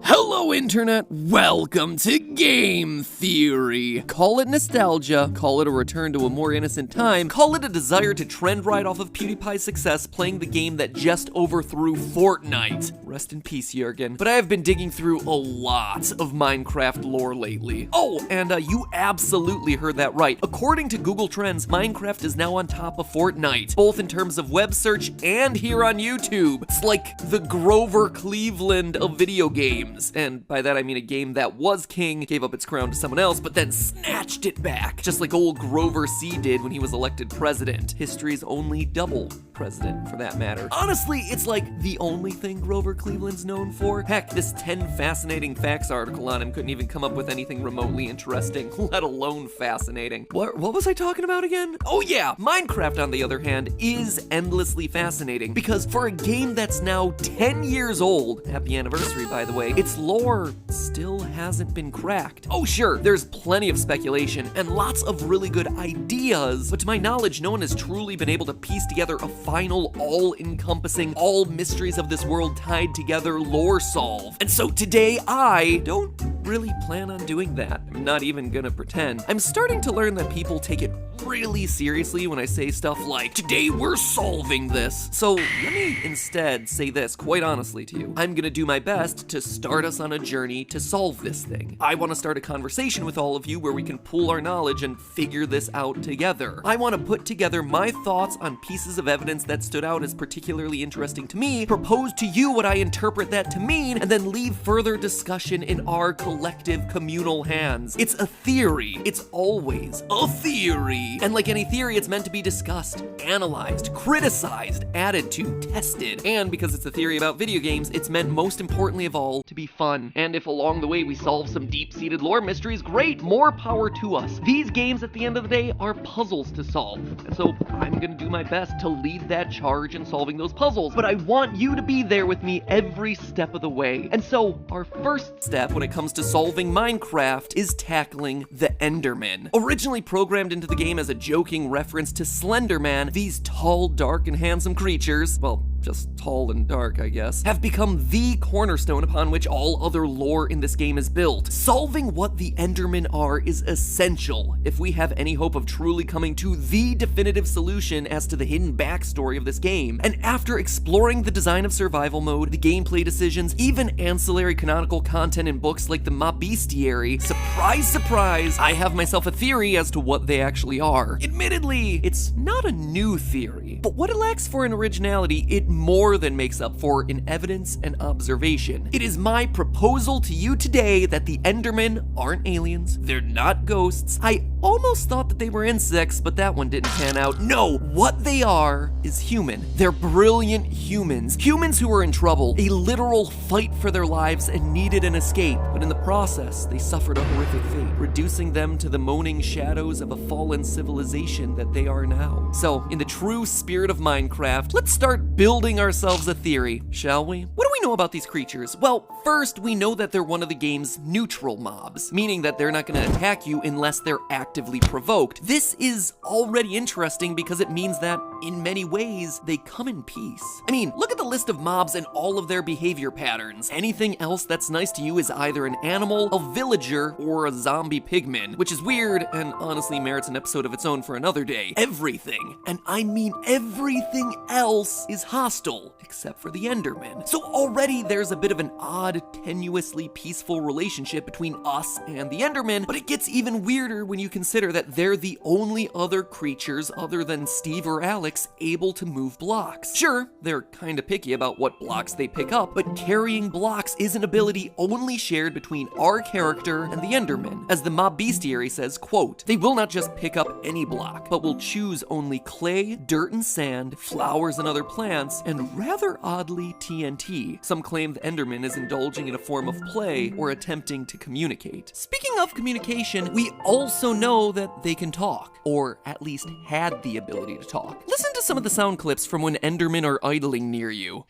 Hello, Internet! Welcome to Game Theory! Call it nostalgia, call it a return to a more innocent time, call it a desire to trend right off of PewDiePie's success playing the game that just overthrew Fortnite. Rest in peace, Jurgen. But I have been digging through a lot of Minecraft lore lately. Oh, and you absolutely heard that right. According to Google Trends, Minecraft is now on top of Fortnite, both in terms of web search and here on YouTube. It's like the Grover Cleveland of video games. And by that I mean a game that was king, gave up its crown to someone else, but then snatched it back, just like old Grover C. did when he was elected president. History's only double president, for that matter. Honestly, it's like the only thing Grover Cleveland's known for. Heck, this 10 fascinating facts article on him couldn't even come up with anything remotely interesting, let alone fascinating. What was I talking about again? Oh yeah, Minecraft, on the other hand, is endlessly fascinating, because for a game that's now 10 years old, happy anniversary by the way, its lore still hasn't been cracked. Oh sure, there's plenty of speculation and lots of really good ideas, but to my knowledge, no one has truly been able to piece together a final, all-encompassing, all mysteries of this world tied together lore solve. And so today, I don't really plan on doing that. I'm not even gonna pretend. I'm starting to learn that people take it really seriously when I say stuff like, today we're solving this. So let me instead say this quite honestly to you. I'm gonna do my best to start us on a journey to solve this thing. I want to start a conversation with all of you where we can pool our knowledge and figure this out together. I want to put together my thoughts on pieces of evidence that stood out as particularly interesting to me, propose to you what I interpret that to mean, and then leave further discussion in our collective communal hands. It's a theory. It's always a theory. And like any theory, it's meant to be discussed, analyzed, criticized, added to, tested. And because it's a theory about video games, it's meant most importantly of all to be fun. And if along the way we solve some deep-seated lore mysteries, great, more power to us. These games at the end of the day are puzzles to solve. And so I'm gonna do my best to lead that charge in solving those puzzles. But I want you to be there with me every step of the way. And so our first step when it comes to solving Minecraft is tackling the Enderman. Originally programmed into the game as a joking reference to Slenderman, these tall, dark, and handsome creatures, well, just tall and dark, I guess, have become the cornerstone upon which all other lore in this game is built. Solving what the Endermen are is essential if we have any hope of truly coming to the definitive solution as to the hidden backstory of this game. And after exploring the design of survival mode, the gameplay decisions, even ancillary canonical content in books like the Mob Bestiary, surprise, surprise, I have myself a theory as to what they actually are. Admittedly, it's not a new theory, but what it lacks for in originality, it more than makes up for in evidence and observation. It is my proposal to you today that the Endermen aren't aliens, they're not ghosts. I almost thought that they were insects, but that one didn't pan out. No, what they are is human. They're brilliant humans. Humans who are in trouble, a literal fight for their lives and needed an escape. But in the process, they suffered a horrific fate, reducing them to the moaning shadows of a fallen civilization that they are now. So, in the true spirit of Minecraft, let's start building ourselves a theory, shall we? What do we know about these creatures? Well, first, we know that they're one of the game's neutral mobs, meaning that they're not going to attack you unless they're actively provoked. This is already interesting because it means that, in many ways, they come in peace. I mean, look at the list of mobs and all of their behavior patterns. Anything else that's nice to you is either an animal, a villager, or a zombie pigman, which is weird and honestly merits an episode of its own for another day. Everything, and I mean everything else, is hostile, except for the Enderman. So already there's a bit of an odd, tenuously peaceful relationship between us and the Enderman, but it gets even weirder when you consider that they're the only other creatures other than Steve or Alex able to move blocks. Sure, they're kinda picky about what blocks they pick up, but carrying blocks is an ability only shared between our character and the Enderman. As the Mob Bestiary says, quote, "They will not just pick up any block, but will choose only clay, dirt and sand, flowers and other plants, and rather oddly TNT. Some claim the Enderman is indulging in a form of play or attempting to communicate." Speaking of communication, we also know that they can talk, or at least had the ability to talk. Listen to some of the sound clips from when Endermen are idling near you.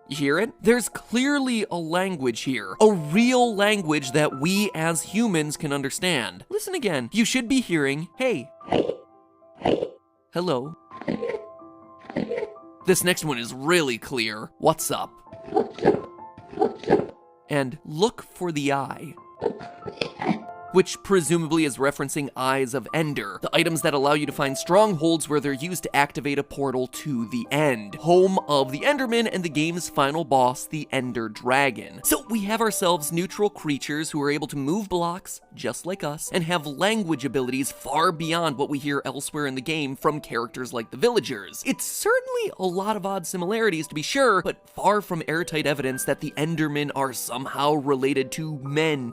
You hear it? There's clearly a language here. A real language that we as humans can understand. Listen again. You should be hearing, hey. Hello. This next one is really clear. What's up? And look for the eye, which presumably is referencing Eyes of Ender, the items that allow you to find strongholds where they're used to activate a portal to the end, home of the Enderman and the game's final boss, the Ender Dragon. So we have ourselves neutral creatures who are able to move blocks, just like us, and have language abilities far beyond what we hear elsewhere in the game from characters like the villagers. It's certainly a lot of odd similarities to be sure, but far from airtight evidence that the Endermen are somehow related to men.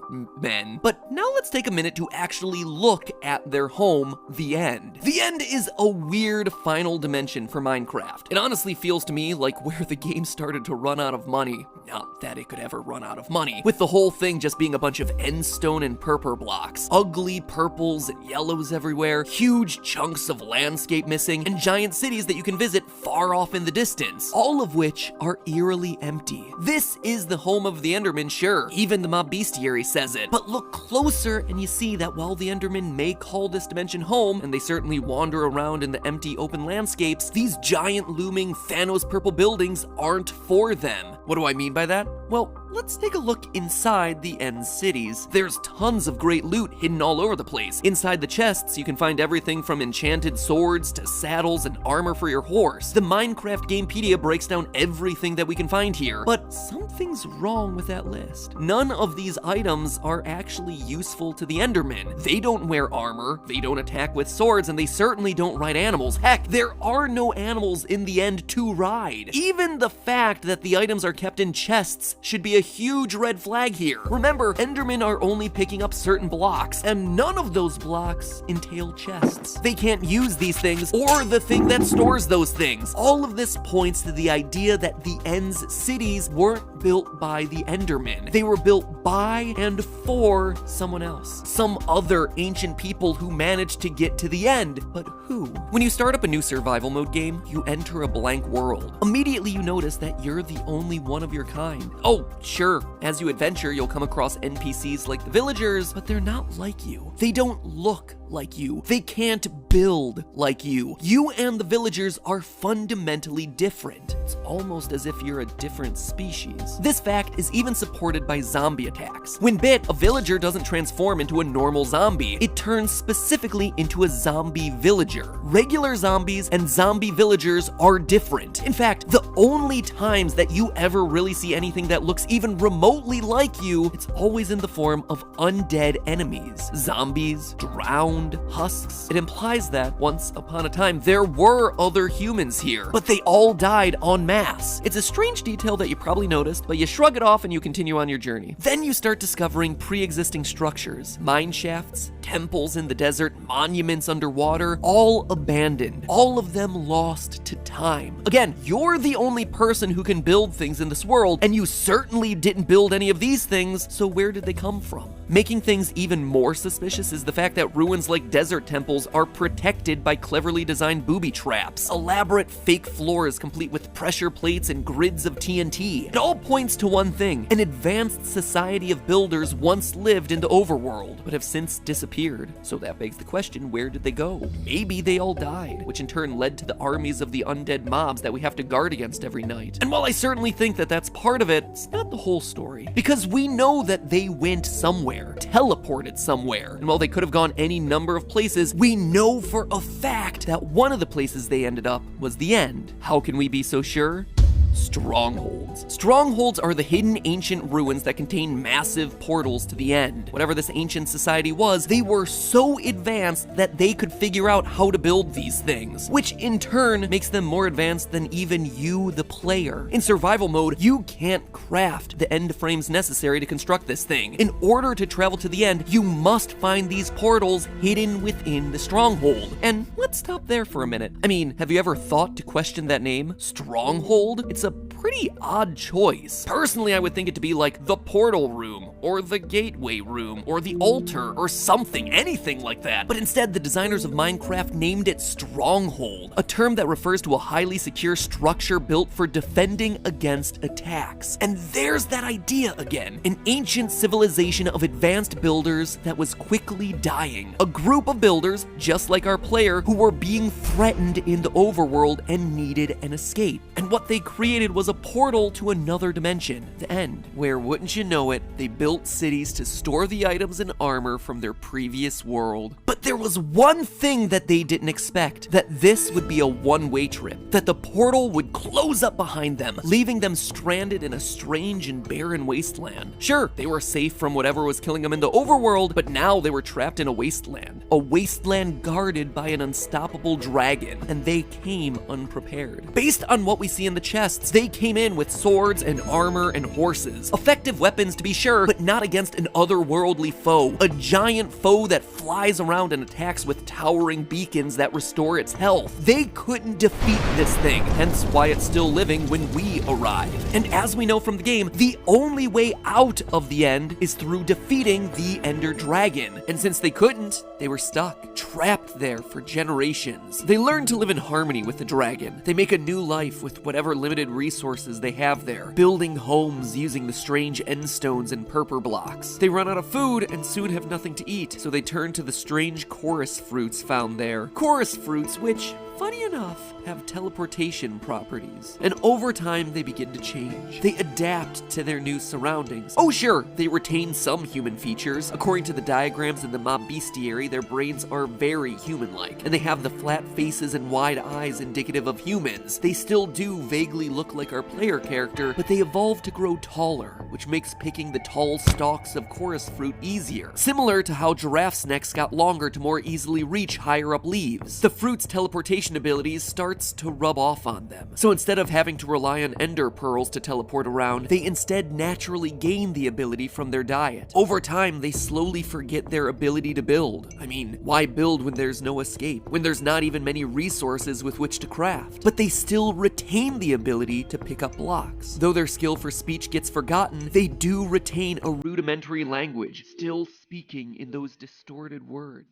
But now let's take a minute to actually look at their home, the End. The End is a weird final dimension for Minecraft. It honestly feels to me like where the game started to run out of money. Not that it could ever run out of money, with the whole thing just being a bunch of endstone and purple blocks, ugly purples and yellows everywhere, huge chunks of landscape missing, and giant cities that you can visit far off in the distance, all of which are eerily empty. This is the home of the Enderman, sure, even the mob bestiary says it, but look closer and you see that while the Endermen may call this dimension home, and they certainly wander around in the empty open landscapes, these giant looming Thanos purple buildings aren't for them. What do I mean by that? Well, let's take a look inside the End cities. There's tons of great loot hidden all over the place. Inside the chests, you can find everything from enchanted swords to saddles and armor for your horse. The Minecraft Gamepedia breaks down everything that we can find here, but something's wrong with that list. None of these items are actually useful to the Endermen. They don't wear armor, they don't attack with swords, and they certainly don't ride animals. Heck, there are no animals in the End to ride. Even the fact that the items are kept in chests should be a huge red flag here. Remember, Endermen are only picking up certain blocks, and none of those blocks entail chests. They can't use these things or the thing that stores those things. All of this points to the idea that the End's cities weren't built by the Endermen. They were built by and for someone else. Some other ancient people who managed to get to the End. But who? When you start up a new survival mode game, you enter a blank world. Immediately you notice that you're the only one of your kind. Oh, sure, as you adventure, you'll come across NPCs like the villagers, but they're not like you. They don't look like you. They can't build like you. You and the villagers are fundamentally different. It's almost as if you're a different species. This fact is even supported by zombie attacks. When bit, a villager doesn't transform into a normal zombie. It turns specifically into a zombie villager. Regular zombies and zombie villagers are different. In fact, the only times that you ever really see anything that looks even remotely like you, it's always in the form of undead enemies. Zombies, drowned husks. It implies that once upon a time there were other humans here, but they all died en masse. It's a strange detail that you probably noticed, but you shrug it off and you continue on your journey. Then you start discovering pre-existing structures, mine shafts, temples in the desert, monuments underwater, all abandoned, all of them lost to time. Again, you're the only person who can build things in this world, and you certainly didn't build any of these things, so where did they come from? Making things even more suspicious is the fact that ruins like desert temples are protected by cleverly designed booby traps, elaborate fake floors complete with pressure plates and grids of TNT. It all points to one thing: an advanced society of builders once lived in the overworld, but have since disappeared. So that begs the question, where did they go? Maybe they all died, which in turn led to the armies of the undead mobs that we have to guard against every night. And while I certainly think that that's part of it, it's not the whole story. Because we know that they went somewhere, teleported somewhere, and while they could have gone any number of places, we know for a fact that one of the places they ended up was the End. How can we be so sure? Strongholds. Strongholds are the hidden ancient ruins that contain massive portals to the End. Whatever this ancient society was, they were so advanced that they could figure out how to build these things, which in turn makes them more advanced than even you, the player. In survival mode, you can't craft the end frames necessary to construct this thing. In order to travel to the End, you must find these portals hidden within the stronghold. And let's stop there for a minute. I mean, have you ever thought to question that name? Stronghold? It's a pretty odd choice. Personally, I would think it to be like the portal room, or the gateway room, or the altar, or something, anything like that. But instead, the designers of Minecraft named it Stronghold, a term that refers to a highly secure structure built for defending against attacks. And there's that idea again, an ancient civilization of advanced builders that was quickly dying. A group of builders, just like our player, who were being threatened in the overworld and needed an escape. And what they created was a portal to another dimension, the End, where, wouldn't you know it, they built cities to store the items and armor from their previous world. But there was one thing that they didn't expect, that this would be a one-way trip, that the portal would close up behind them, leaving them stranded in a strange and barren wasteland. Sure, they were safe from whatever was killing them in the overworld, but now they were trapped in a wasteland guarded by an unstoppable dragon, and they came unprepared. Based on what we see in the chests, they came in with swords and armor and horses. Effective weapons to be sure, but not against an otherworldly foe, a giant foe that flies around and attacks with towering beacons that restore its health. They couldn't defeat this thing, hence why it's still living when we arrive. And as we know from the game, the only way out of the End is through defeating the Ender Dragon. And since they couldn't, they were stuck, trapped there for generations. They learn to live in harmony with the dragon. They make a new life with whatever limited resources they have there, building homes using the strange end stones and purple blocks. They run out of food and soon have nothing to eat, so they turn to the strange chorus fruits found there. Chorus fruits which, funny enough, have teleportation properties. And over time, they begin to change. They adapt to their new surroundings. Oh sure, they retain some human features. According to the diagrams in the mob bestiary, their brains are very human-like, and they have the flat faces and wide eyes indicative of humans. They still do vaguely look like our player character, but they evolve to grow taller, which makes picking the tall stalks of chorus fruit easier. Similar to how giraffes' necks got longer to more easily reach higher up leaves. The fruit's teleportation abilities starts to rub off on them. So instead of having to rely on ender pearls to teleport around, they instead naturally gain the ability from their diet. Over time, they slowly forget their ability to build. I mean, why build when there's no escape, when there's not even many resources with which to craft? But they still retain the ability to pick up blocks. Though their skill for speech gets forgotten, they do retain a rudimentary language, still speaking in those distorted words.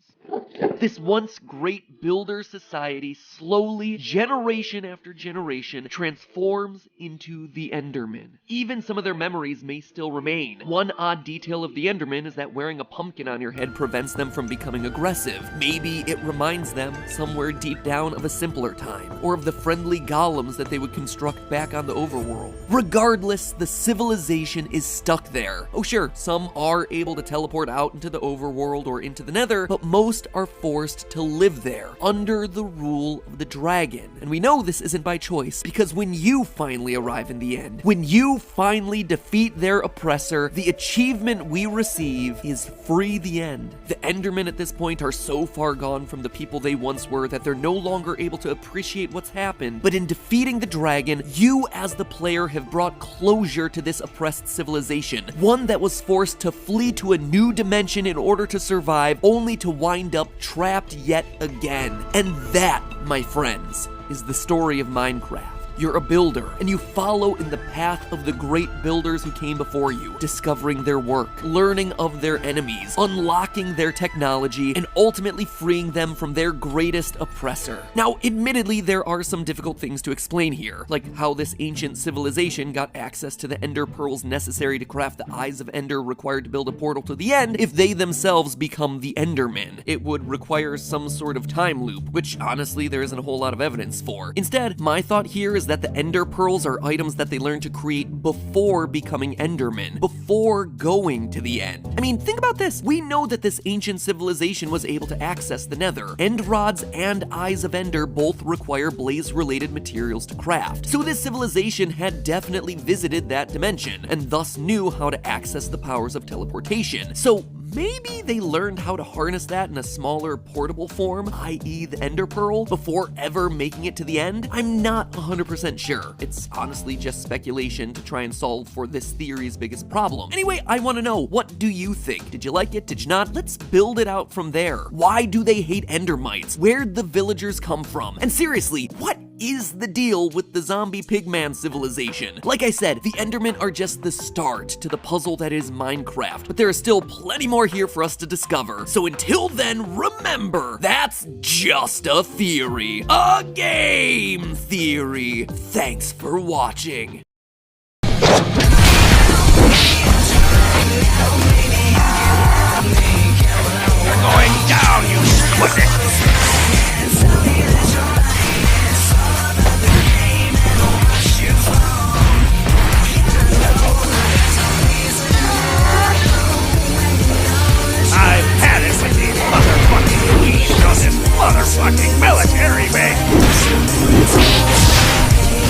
This once great builder society slowly, generation after generation, transforms into the Enderman. Even some of their memories may still remain. One odd detail of the Enderman is that wearing a pumpkin on your head prevents them from becoming aggressive. Maybe it reminds them, somewhere deep down, of a simpler time, or of the friendly golems that they would construct back on the overworld. Regardless, the civilization is stuck there. Oh sure, some are able to teleport out into the overworld or into the nether, but most are forced to live there, under the rule of the dragon. And we know this isn't by choice, because when you finally arrive in the End, when you finally defeat their oppressor, the achievement we receive is Free the End. The Endermen at this point are so far gone from the people they once were that they're no longer able to appreciate what's happened, but in defeating the dragon, you as the player have brought closure to this oppressed civilization, one that was forced to flee to a new dimension in order to survive, only to wind up trapped yet again. And that, my friends, is the story of Minecraft. You're a builder, and you follow in the path of the great builders who came before you, discovering their work, learning of their enemies, unlocking their technology, and ultimately freeing them from their greatest oppressor. Now, admittedly, there are some difficult things to explain here, like how this ancient civilization got access to the Ender pearls necessary to craft the Eyes of Ender required to build a portal to the End if they themselves become the Endermen. It would require some sort of time loop, which honestly there isn't a whole lot of evidence for. Instead, my thought here is that the Ender pearls are items that they learn to create before becoming Endermen, before going to the End. I mean, think about this. We know that this ancient civilization was able to access the Nether. End rods and Eyes of Ender both require blaze-related materials to craft. So this civilization had definitely visited that dimension, and thus knew how to access the powers of teleportation. So maybe they learned how to harness that in a smaller, portable form, i.e. the Ender Pearl, before ever making it to the End? I'm not 100% sure. It's honestly just speculation to try and solve for this theory's biggest problem. Anyway, I want to know, what do you think? Did you like it? Did you not? Let's build it out from there. Why do they hate Endermites? Where'd the villagers come from? And seriously, what is the deal with the zombie pigman civilization? Like I said, the Endermen are just the start to the puzzle that is Minecraft, but there is still plenty more here for us to discover. So until then, remember, that's just a theory. A game theory. Thanks for watching.